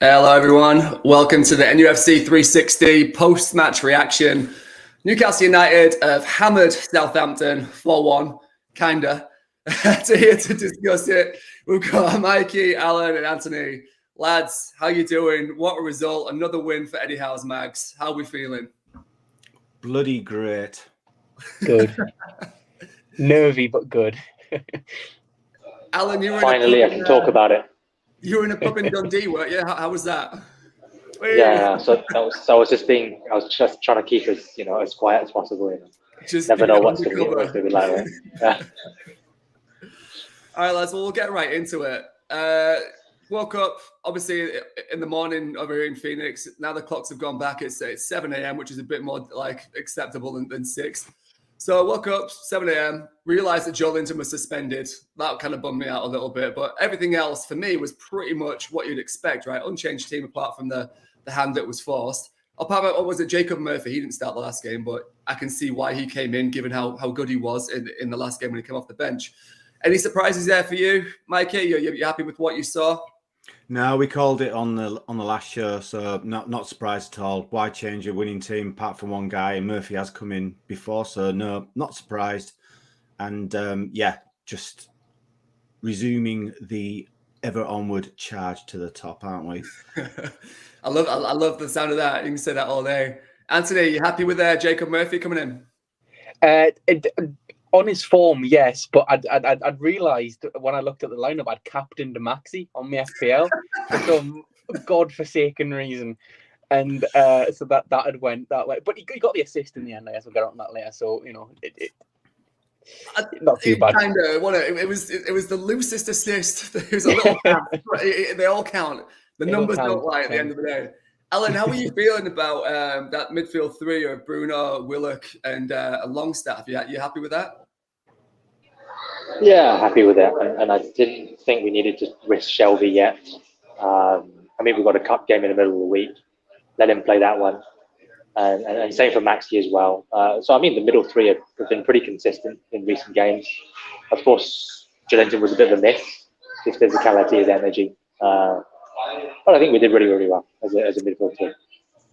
Hello, everyone. Welcome to the NUFC 360 post-match reaction. Newcastle United have hammered Southampton 4-1, kinda. Here to discuss it, we've got Mikey, Alan, and Anthony. Lads, how you doing? What a result. Another win for Eddie Howe's Mags. How are we feeling? Bloody great. Good. Nervy, but good. Alan, you were Finally, I can talk about it. You were in a pub in Dundee, weren't you? How was that? Yeah, so I was just trying to keep as quiet as possible. Just never know what's going to be like. Right? Yeah. All right, lads. Well, we'll get right into it. Woke up obviously in the morning over here in Phoenix. Now the clocks have gone back. It's 7 a.m., which is a bit more like acceptable than 6. So I woke up 7 a.m., realized that Joe Linton was suspended. That kind of bummed me out a little bit. But everything else for me was pretty much what you'd expect, right? Unchanged team apart from the hand that was forced. Apart from, what was it, Jacob Murphy? He didn't start the last game, but I can see why he came in, given how good he was in the last game when he came off the bench. Any surprises there for you, Mikey? You happy with what you saw? No, we called it on the last show, so not surprised at all. Why change a winning team apart from one guy? And Murphy has come in before, so no, not surprised. And just resuming the ever onward charge to the top, aren't we? I love the sound of that. You can say that all day. Anthony, you happy with Jacob Murphy coming in? On his form, yes, but I'd realised when I looked at the lineup, I'd captained Maxi on the FPL for some godforsaken reason, and so that had went that way. But he got the assist in the end. I guess we'll get on that later. So not too bad. It was the loosest assist. There's a little count. They all count. The numbers don't lie at the end of the day. Alan, how are you feeling about that midfield three of Bruno, Willock, and Longstaff? You happy with that? Yeah, happy with that. And I didn't think we needed to risk Shelby yet. We've got a cup game in the middle of the week. Let him play that one. And same for Maxi as well. The middle three have been pretty consistent in recent games. Of course, Joelinton was a bit of a miss. His physicality, his energy. But I think we did really, really well as a midfield team.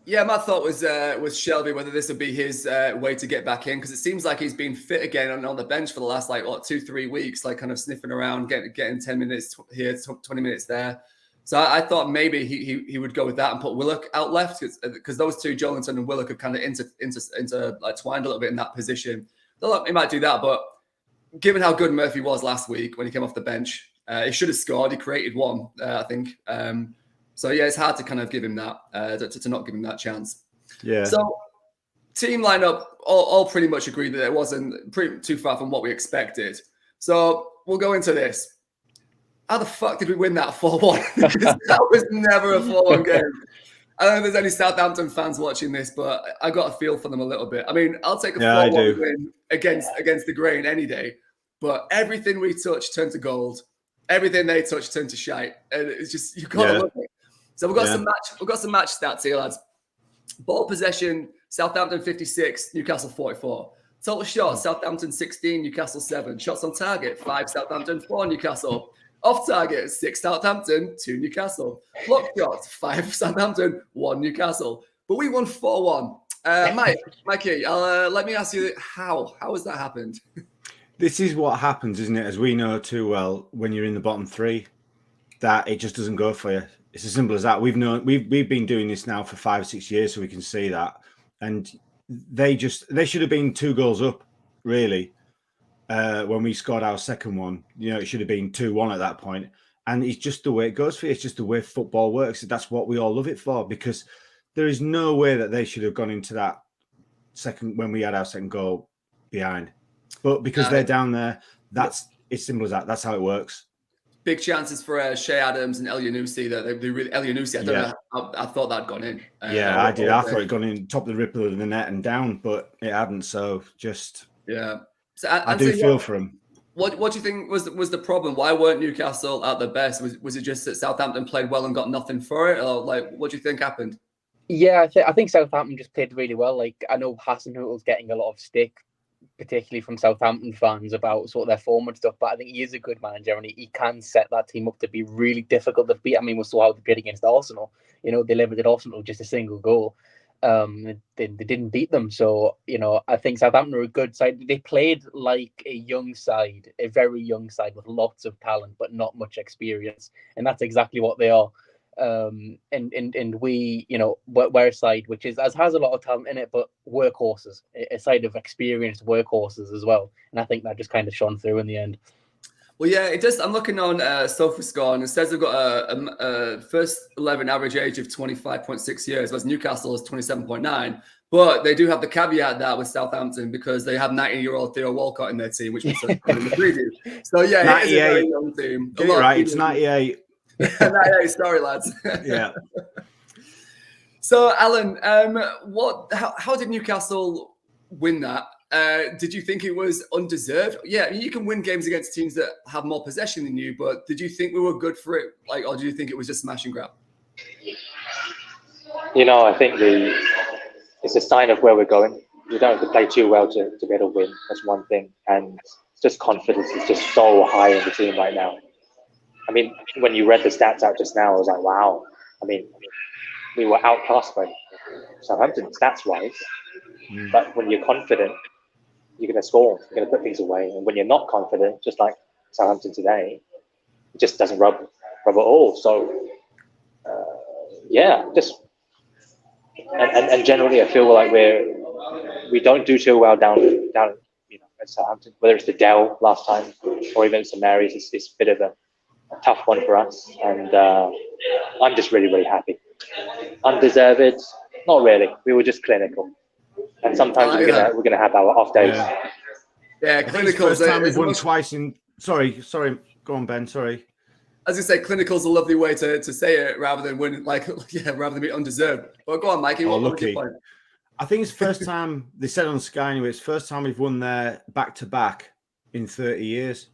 Yeah, my thought was Shelby, whether this would be his way to get back in, because it seems like he's been fit again on the bench for the last 2-3 weeks, kind of sniffing around, getting 10 minutes here, 20 minutes there. So I thought maybe he would go with that and put Willock out left, because those two, Joelinton and Willock, have kind of twined a little bit in that position. He might do that, but given how good Murphy was last week when he came off the bench, he should have scored. He created one, I think. So yeah, it's hard to kind of give him that, to not give him that chance. Yeah. So team lineup all pretty much agreed that it wasn't too far from what we expected. So we'll go into this. How the fuck did we win that 4-1? That was never a 4-1 game. I don't know if there's any Southampton fans watching this, but I got a feel for them a little bit. I mean, I'll take a 4-1 win against the grain any day, but everything we touch turned to gold. Everything they touch turned to shite, and it's just, you gotta look at it. So we've got some match stats here, lads. Ball possession: Southampton 56, Newcastle 44. Total shots: Southampton 16, Newcastle 7. Shots on target: 5 Southampton, 4 Newcastle. Off target: 6 Southampton, 2 Newcastle. Block shots: 5 Southampton, 1 Newcastle. But we won 4-1. Mikey, let me ask you, how has that happened? This is what happens, isn't it? As we know too well, when you're in the bottom three, that it just doesn't go for you. It's as simple as that. We've been doing this now for 5 or 6 years, so we can see that. And they should have been 2 goals up, really. When we scored our second one, it should have been 2-1 at that point. And it's just the way it goes for you. It's just the way football works. That's what we all love it for, because there is no way that they should have gone into that second when we had our second goal behind. But because they're down there, it's simple as that. That's how it works. Big chances for Shea Adams and Elyounoussi. Elyounoussi, I don't know. I thought that'd gone in. I did. I thought it'd gone in top of the ripple of the net and down, but it hadn't. So just So I do feel for him. What do you think was the problem? Why weren't Newcastle at their best? Was it just that Southampton played well and got nothing for it, or what do you think happened? Yeah, I think Southampton just played really well. I know Hasenhüttl's getting a lot of stick particularly from Southampton fans, about sort of their form and stuff. But I think he is a good manager, and he can set that team up to be really difficult to beat. I mean, we saw how they played against Arsenal. You know, they limited Arsenal just a single goal. They didn't beat them. So, you know, I think Southampton are a good side. They played like a young side, a very young side with lots of talent, but not much experience. And that's exactly what they are. And we, you know, we're a side which has a lot of talent in it, but workhorses, a side of experienced workhorses as well. And I think that just kind of shone through in the end. Well, yeah, it does. I'm looking on SofaScore, and it says they've got a first 11 average age of 25.6 years, whereas Newcastle is 27.9. But they do have the caveat that with Southampton, because they have 90-year-old Theo Walcott in their team, which we said in the preview. So, yeah, it is a very young team. Get it right, it's 98. 98, sorry, lads. Yeah. So, Alan, how did Newcastle win that? Did you think it was undeserved? Yeah, you can win games against teams that have more possession than you, but did you think we were good for it? Or do you think it was just smash and grab? You know, I think it's a sign of where we're going. You don't have to play too well to be able to win. That's one thing. And just confidence is just so high in the team right now. I mean, when you read the stats out just now, I was like, wow. I mean, we were outclassed by Southampton stats-wise. But when you're confident, you're going to score. You're going to put things away. And when you're not confident, just like Southampton today, it just doesn't rub at all. So, and generally, I feel like we don't do too well down at Southampton. Whether it's the Dell last time or even St Mary's, it's a bit of a tough one for us. And I'm just really, really happy. Undeserved? Not really. We were just clinical. And sometimes we're gonna have our off days. Yeah, clinical. First time we've won twice in. Sorry. Go on, Ben. Sorry. As you say, clinical is a lovely way to say it rather than win, rather than be undeserved. But go on, Mikey. What was your point? I think it's first time they said on Sky anyway. It's first time we've won there back to back in 30 years.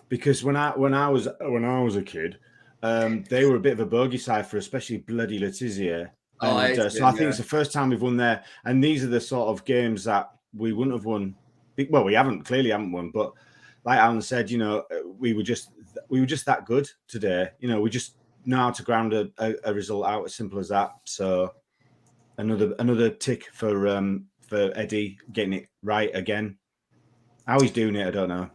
Because when I was a kid, they were a bit of a bogey side for especially bloody Letizia. So I think it's the first time we've won there, and these are the sort of games that we wouldn't have won. Well, we clearly haven't won, but like Alan said, you know, we were just that good today. You know, we just know how to ground a result out, as simple as that. So another tick for Eddie getting it right again. How he's doing it, I don't know.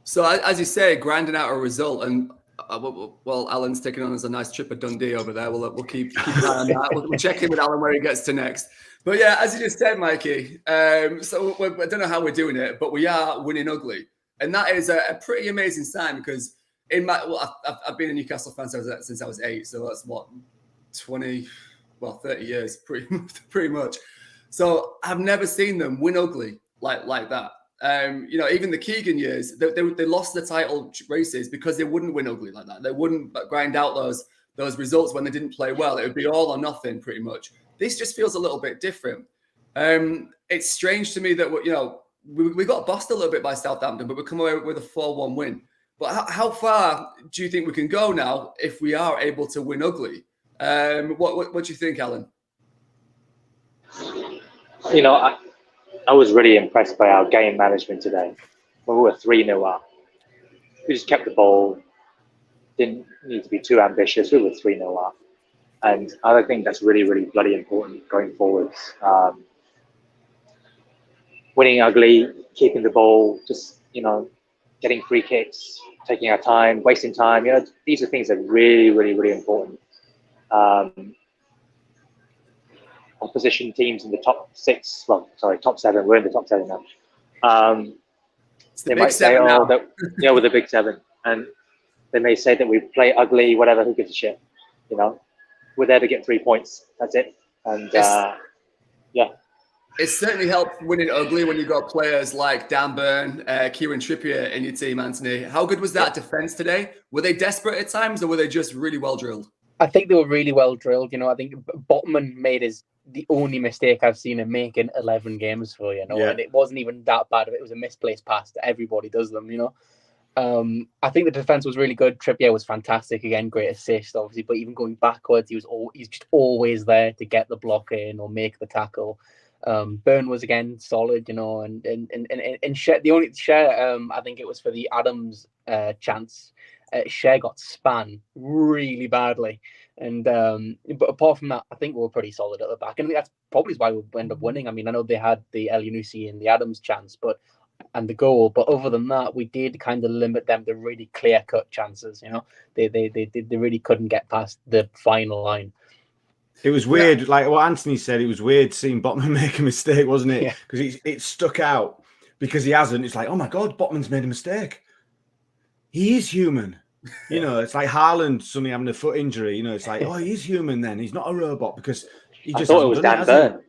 So as you say, grinding out a result, and well, Alan's taking on as a nice trip of Dundee over there. We'll keep an eye on that. We'll check in with Alan where he gets to next. But yeah, as you just said, Mikey, so I don't know how we're doing it, but we are winning ugly. And that is a pretty amazing sign, because I've been a Newcastle fan since I was 8. So that's 30 years, pretty much. So I've never seen them win ugly like that. You know, even the Keegan years, they lost the title races because they wouldn't win ugly like that. They wouldn't grind out those results when they didn't play well. It would be all or nothing, pretty much. This just feels a little bit different. It's strange to me that we got bossed a little bit by Southampton, but we come away with a 4-1 win. But how far do you think we can go now if we are able to win ugly? What do you think, Alan? You know, I was really impressed by our game management today. When we were 3-0 up, we just kept the ball. Didn't need to be too ambitious. We were 3-0 up, and I think that's really, really bloody important going forwards. Winning ugly, keeping the ball, just getting free kicks, taking our time, wasting time. You know, these are things that are really, really, really important. Opposition teams in the top 6, top 7. We're in the top 7 now. They might say, we're the big 7, and they may say that we play ugly, whatever. Who gives a shit? You know, we're there to get 3 points. That's it. And it certainly helped winning ugly when you got players like Dan Burn, Kieran Trippier in your team, Anthony. How good was that defense today? Were they desperate at times, or were they just really well drilled? I think they were really well drilled. You know, I think Botman made the only mistake I've seen him make in 11 games for, and it wasn't even that bad. It was a misplaced pass. Everybody does them, I think the defense was really good. Trippier was fantastic again, great assist, obviously. But even going backwards, he's just always there to get the block in or make the tackle. Burn was again solid, you know, and Shea, the only Shea, I think it was for the Adams chance. Shea got span really badly, and but apart from that, I think we were pretty solid at the back, and I think that's probably why we ended up winning. I mean, I know they had the El Yunusi and the Adams chance, and the goal, but other than that, we did kind of limit them to really clear cut chances. You know, they really couldn't get past the final line. It was weird, like what Anthony said. It was weird seeing Botman make a mistake, wasn't it? Because it stuck out because he hasn't. It's like, oh my god, Botman's made a mistake. He is human. You know, it's like Haaland suddenly having a foot injury. You know, it's like, oh, he's human then. He's not a robot because he just. I thought it was Dan Burn.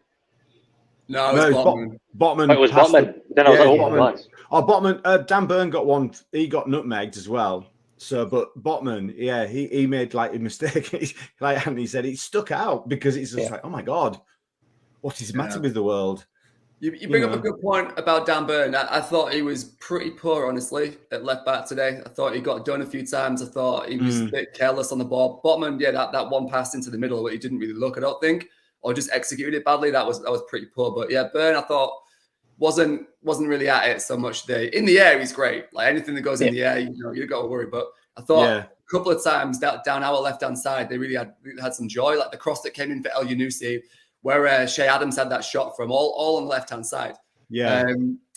No, it was Botman. Botman. It was Botman. Then I was like, Botman. Oh, Botman. Dan Burn got one. He got nutmegged as well. So, but Botman, yeah, he made like a mistake. Like Anthony said, it stuck out because it's just like, oh my god, what is the matter with the world? You bring up a good point about Dan Burn. I thought he was pretty poor, honestly, at left back today. I thought he got done a few times. I thought he was a bit careless on the ball. Botman, that one pass into the middle where he didn't really look, I don't think, or just executed it badly. That was pretty poor. But yeah, Burn, I thought wasn't really at it so much today. In the air, he's great. Like anything that goes in the air, you got to worry. But I thought a couple of times down our left hand side, they really had some joy. Like the cross that came in for El Yunusi, where Shea Adams had that shot from, all on the left hand side. Yeah.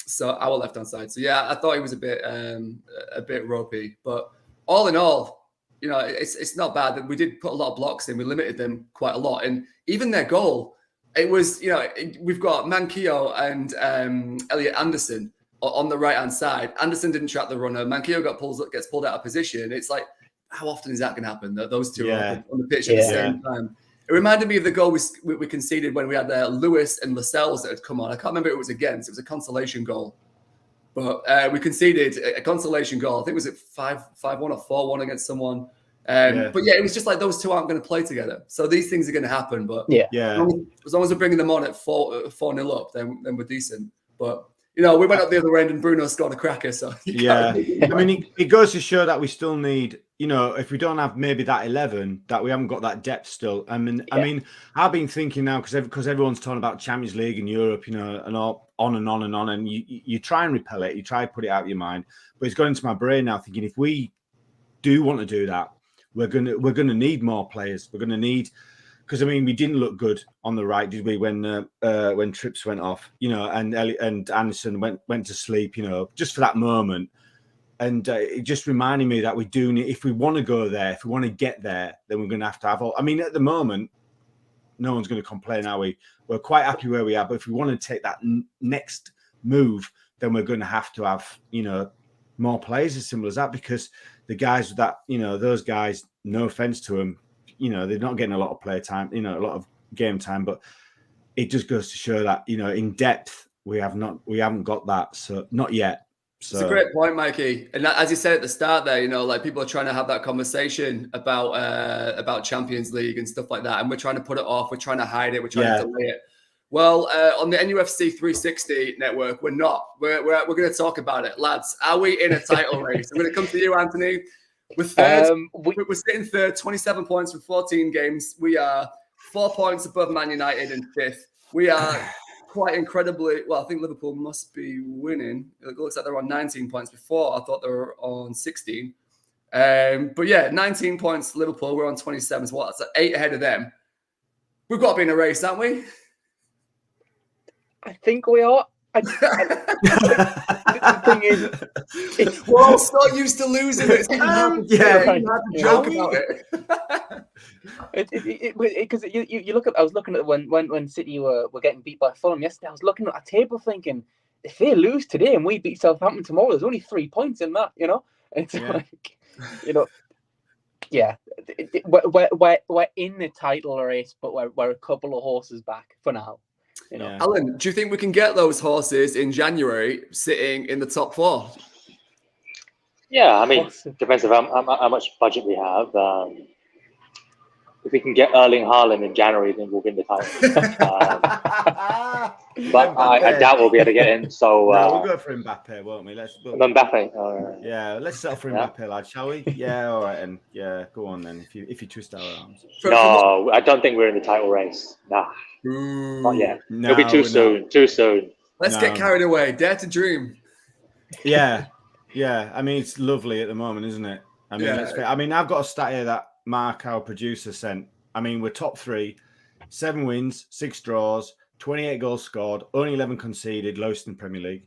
So our left hand side. So yeah, I thought he was a bit ropey. But all in all, you know, it's not bad that we did put a lot of blocks in. We limited them quite a lot, and even their goal. It was, you know, we've got Manquillo and Elliot Anderson on the right-hand side. Anderson didn't track the runner. Manquillo gets pulled out of position. It's like, how often is that going to happen, that those two are on the pitch at the same time? It reminded me of the goal we conceded when we had Lewis and Lascelles that had come on. I can't remember who it was against. It was a consolation goal. But we conceded a consolation goal. I think it was at 5-1 or 4-1 against someone. But yeah, it was just like those two aren't going to play together. So these things are going to happen. But as long as we're bringing them on at 4-0 up, then we're decent. But you know, we went up the other end and Bruno scored a cracker. So I mean, it goes to show that we still need, you know, if we don't have maybe that 11, that we haven't got that depth still. I mean, I've been thinking now because everyone's talking about Champions League in Europe, you know, and all, on and on and on, and you try and repel it, you try to put it out of your mind, but it's gone into my brain now, thinking if we do want to do that, we're gonna need more players. We're gonna need, because I mean we didn't look good on the right, did we? When Trips went off, you know, and Anderson went to sleep, you know, just for that moment, and it just reminded me that we do need, if we want to go there, if we want to get there, then we're gonna have to have all. I mean, at the moment, no one's going to complain, are we? We're quite happy where we are, but if we want to take that next move, then we're going to have, you know, more players, as simple as that, because the guys that, you know, those guys, no offense to them, you know, they're not getting a lot of play time, you know, a lot of game time, but it just goes to show that, you know, in depth, we haven't got that. So not yet. So. It's a great point, Mikey. And as you said at the start there, you know, like people are trying to have that conversation about Champions League and stuff like that. And we're trying to put it off. We're trying to hide it. We're trying to delay it. Well, on the NUFC 360 network, we're not. We're going to talk about it. Lads, are we in a title race? I'm going to come to you, Anthony. We're third. We're sitting third, 27 points from 14 games. We are 4 points above Man United in fifth. We are quite incredibly, well, I think Liverpool must be winning. It looks like they're on 19 points before. I thought they were on 16. But yeah, 19 points, Liverpool. We're on 27. So that's 8 ahead of them. We've got to be in a race, haven't we? I think we are. The thing is, we're all so used to losing. It's joke about it. Because you look at, I was looking at when City were getting beat by Fulham yesterday. I was looking at a table thinking, if they lose today and we beat Southampton tomorrow, there's only 3 points in that. You know, it's like, you know, we're in the title race, but we're a couple of horses back for now. You know. Alan, do you think we can get those horses in January sitting in the top 4? Yeah, I mean, depends on how much budget we have. If we can get Erling Haaland in January, then we'll win the title. But I doubt we'll be able to get in. So no, we'll go for Mbappe, won't we? Mbappe. Yeah, let's settle for Mbappe, lad, shall we? Yeah, all right, and yeah, go on then. If you twist our arms. No, I don't think we're in the title race. Nah, not yet. No, it'll be too soon. Not. Too soon. Let's get carried away. Dare to dream. Yeah. I mean, it's lovely at the moment, isn't it? I mean, I've got a stat here that Mark, our producer, sent. I mean, we're top 3, 7 wins, 6 draws, 28 goals scored, only 11 conceded, lowest in the Premier League.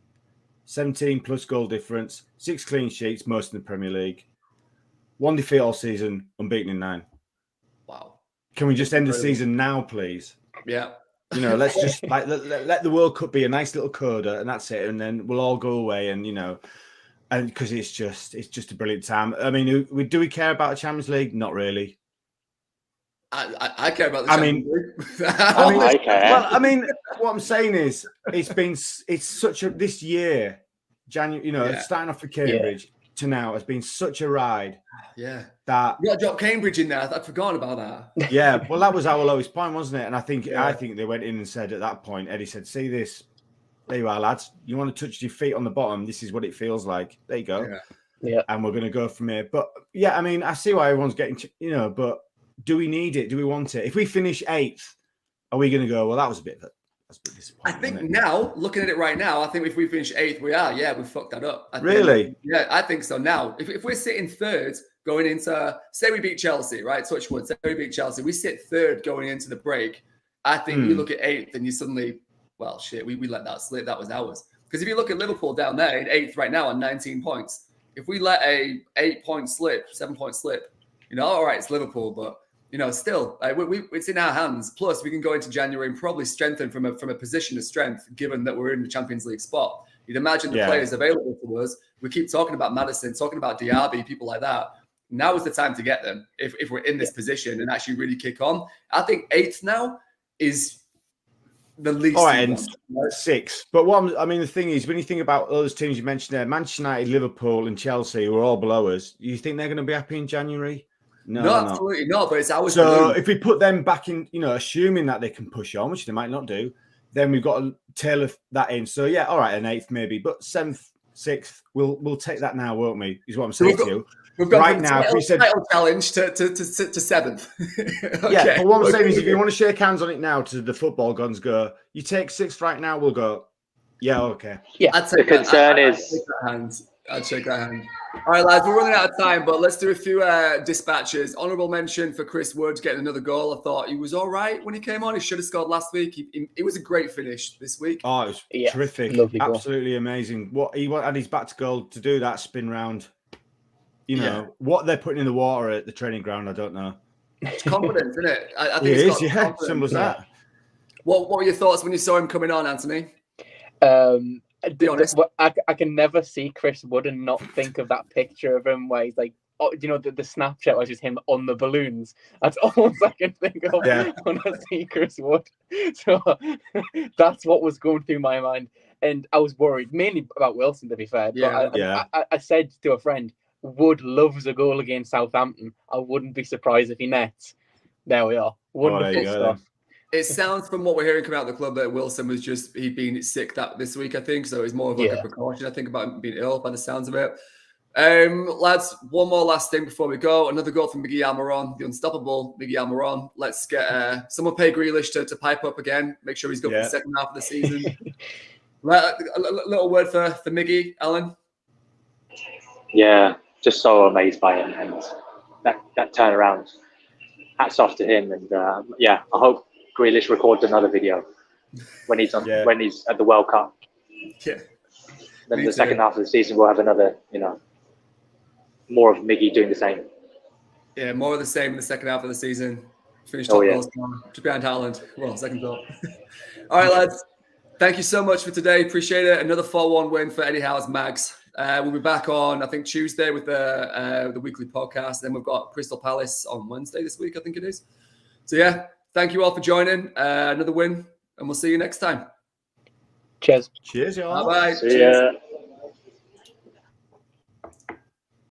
17 plus goal difference, 6 clean sheets, most in the Premier League. 1 defeat all season, unbeaten in 9. Wow. Can we just end the season now, please? Yeah. Let's just let the World Cup be a nice little coda, and that's it. And then we'll all go away, and and because it's just a brilliant time. I mean, do we care about the Champions League? Not really. I care about the Champions League. I care. Well, I mean, what I'm saying is, it's such a this year, January. Starting off for Cambridge to now has been such a ride. Yeah, that you got to drop Cambridge in there. I'd forgotten about that. Yeah, well, that was our lowest point, wasn't it? And I think they went in and said at that point, Eddie said, "See this? There you are, lads. You want to touch your feet on the bottom? This is what it feels like. There you go. Yeah. And we're going to go from here." But I mean, I see why everyone's getting, but do we need it? Do we want it? If we finish 8th, are we going to go, well, that was a bit disappointing? I think now, looking at it right now, I think if we finish 8th, we fucked that up. Really? I think so. Now, if we're sitting 3rd going into, say we beat Chelsea, right? Touch wood, say we beat Chelsea, we sit 3rd going into the break. I think you look at 8th and you suddenly, well, shit, we let that slip. That was ours. Because if you look at Liverpool down there in 8th right now on 19 points, if we let a 8-point slip, 7-point slip, all right, it's Liverpool, but still, it's in our hands. Plus, we can go into January and probably strengthen from a position of strength, given that we're in the Champions League spot. You'd imagine the players available to us. We keep talking about Maddison, talking about Diaby, people like that. Now is the time to get them if we're in this position and actually really kick on. I think 8th now is the least. All right, and 6th. But the thing is, when you think about those teams you mentioned there, Manchester United, Liverpool, and Chelsea, who are all below us, you think they're going to be happy in January? No, absolutely not. But it's ours. So if we put them back in, assuming that they can push on, which they might not do, then we've got to tailor that in. So all right, an 8th maybe, but 7th, 6th, we'll take that now, won't we? Is what I'm saying to you. We've got right now. If we said title challenge to 7th. Okay. Yeah, but what I'm saying is, if you want to shake hands on it now, to the football guns go, you take 6th right now. We'll go. Yeah, okay. Yeah. The concern is. I'd shake that hand. All right, lads, we're running out of time, but let's do a few dispatches. Honourable mention for Chris Wood getting another goal. I thought he was all right when he came on. He should have scored last week. It was a great finish this week. Oh, it was terrific. Absolutely amazing. What he had his back to goal to do that spin round. What they're putting in the water at the training ground, I don't know. It's confidence, isn't it? I think it is, simple as that. What were your thoughts when you saw him coming on, Anthony? Be honest. I can never see Chris Wood and not think of that picture of him where he's like, the Snapchat was just him on the balloons. That's all I can think of when I see Chris Wood. So that's what was going through my mind. And I was worried, mainly about Wilson, to be fair. I said to a friend, Wood loves a goal against Southampton. I wouldn't be surprised if he nets. There we are. Wonderful stuff. It sounds from what we're hearing coming out of the club that Wilson was he'd been sick this week, I think. So it's more of a precaution, I think, about being ill by the sounds of it. Lads, one more last thing before we go. Another goal from Miguel Almiron, the unstoppable Miguel Almiron. Let's get someone pay Grealish to pipe up again. Make sure he's good for the second half of the season. A little word for Miggy, Alan. Yeah, just so amazed by him and that turnaround. Hats off to him, and I hope Grealish records another video when he's when he's at the World Cup. Yeah. Then the second half of the season we'll have another, more of Miggy doing the same. Yeah, more of the same in the second half of the season. Finish top goals behind Haaland. Well, second goal. All right, lads. Thank you so much for today. Appreciate it. Another 4-1 win for Eddie Howe's Mags. We'll be back on, I think, Tuesday with the weekly podcast. Then we've got Crystal Palace on Wednesday this week, I think it is. So, thank you all for joining. Another win, and we'll see you next time. Cheers. Cheers, y'all. Bye-bye. See ya.